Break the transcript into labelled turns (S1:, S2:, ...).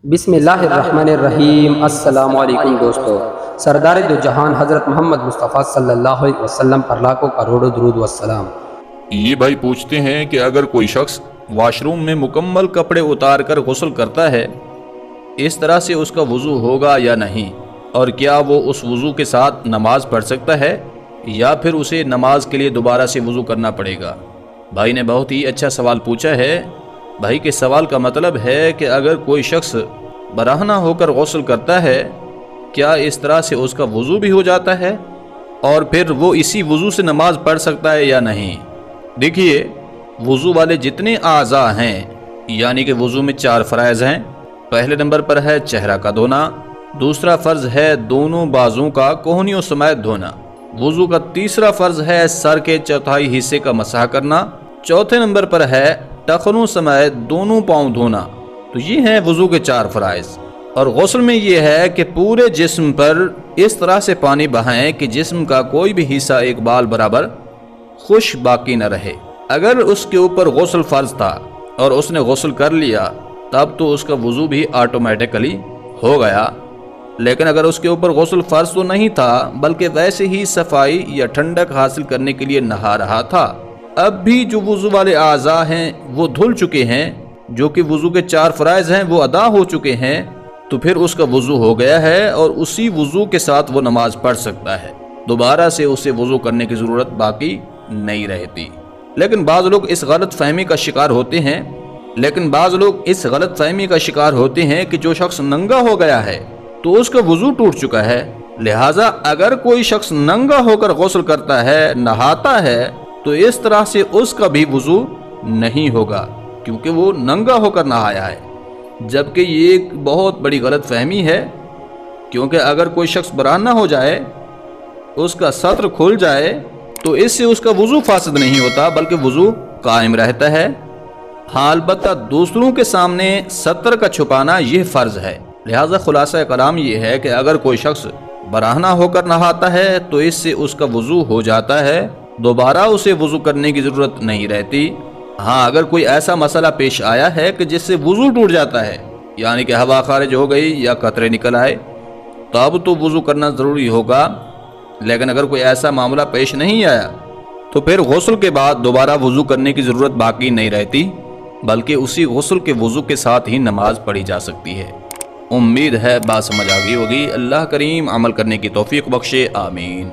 S1: بسم اللہ الرحمن الرحیم۔ السلام علیکم دوستو، سردار دو جہان حضرت محمد مصطفیٰ صلی اللہ علیہ وسلم پر لاکھوں کروڑوں درود والسلام۔
S2: یہ بھائی پوچھتے ہیں کہ اگر کوئی شخص واش روم میں مکمل کپڑے اتار کر غسل کرتا ہے، اس طرح سے اس کا وضو ہوگا یا نہیں، اور کیا وہ اس وضو کے ساتھ نماز پڑھ سکتا ہے یا پھر اسے نماز کے لیے دوبارہ سے وضو کرنا پڑے گا؟ بھائی نے بہت ہی اچھا سوال پوچھا ہے۔ بھائی کے سوال کا مطلب ہے کہ اگر کوئی شخص برہنہ ہو کر غسل کرتا ہے، کیا اس طرح سے اس کا وضو بھی ہو جاتا ہے اور پھر وہ اسی وضو سے نماز پڑھ سکتا ہے یا نہیں؟ دیکھیے، وضو والے جتنے اعضاء ہیں، یعنی کہ وضو میں 4 فرائض ہیں۔ پہلے نمبر پر ہے چہرہ کا دھونا، دوسرا فرض ہے دونوں بازوں کا کوہنیوں سمیت دھونا، وضو کا تیسرا فرض ہے سر کے چوتھائی حصے کا مسح کرنا، چوتھے نمبر پر ہے ٹخنوں سمیت دونوں پاؤں دھونا۔ تو یہ ہیں وضو کے 4 فرائض۔ اور غسل میں یہ ہے کہ پورے جسم پر اس طرح سے پانی بہائیں کہ جسم کا کوئی بھی حصہ ایک بال برابر خشک باقی نہ رہے۔ اگر اس کے اوپر غسل فرض تھا اور اس نے غسل کر لیا، تب تو اس کا وضو بھی آٹومیٹکلی ہو گیا، لیکن اگر اس کے اوپر غسل فرض تو نہیں تھا بلکہ ویسے ہی صفائی یا ٹھنڈک حاصل کرنے کے لیے نہا رہا تھا، اب بھی جو وضو والے اعضاء ہیں وہ دھل چکے ہیں، جو کہ وضو کے 4 فرائض ہیں وہ ادا ہو چکے ہیں، تو پھر اس کا وضو ہو گیا ہے اور اسی وضو کے ساتھ وہ نماز پڑھ سکتا ہے، دوبارہ سے اسے وضو کرنے کی ضرورت باقی نہیں رہتی۔ لیکن بعض لوگ اس غلط فہمی کا شکار ہوتے ہیں کہ جو شخص ننگا ہو گیا ہے تو اس کا وضو ٹوٹ چکا ہے، لہٰذا اگر کوئی شخص ننگا ہو کر غسل کرتا ہے، نہاتا ہے، تو اس طرح سے اس کا بھی وضو نہیں ہوگا کیونکہ وہ ننگا ہو کر نہایا ہے، جبکہ یہ ایک بہت بڑی غلط فہمی ہے، کیونکہ اگر کوئی شخص برہنہ ہو جائے، اس کا سطر کھل جائے، تو اس سے اس کا وضو فاسد نہیں ہوتا بلکہ وضو قائم رہتا ہے۔ ہاں، البتہ دوسروں کے سامنے سطر کا چھپانا یہ فرض ہے۔ لہذا خلاصہ کلام یہ ہے کہ اگر کوئی شخص برہنہ ہو کر نہاتا ہے تو اس سے اس کا وضو ہو جاتا ہے، دوبارہ اسے وضو کرنے کی ضرورت نہیں رہتی۔ ہاں، اگر کوئی ایسا مسئلہ پیش آیا ہے کہ جس سے وضو ٹوٹ جاتا ہے، یعنی کہ ہوا خارج ہو گئی یا قطرے نکل آئے، تب تو وضو کرنا ضروری ہوگا، لیکن اگر کوئی ایسا معاملہ پیش نہیں آیا تو پھر غسل کے بعد دوبارہ وضو کرنے کی ضرورت باقی نہیں رہتی، بلکہ اسی غسل کے وضو کے ساتھ ہی نماز پڑھی جا سکتی ہے۔ امید ہے بات سمجھ آ گئی ہوگی۔ اللہ کریم عمل کرنے کی توفیق بخشے، آمین۔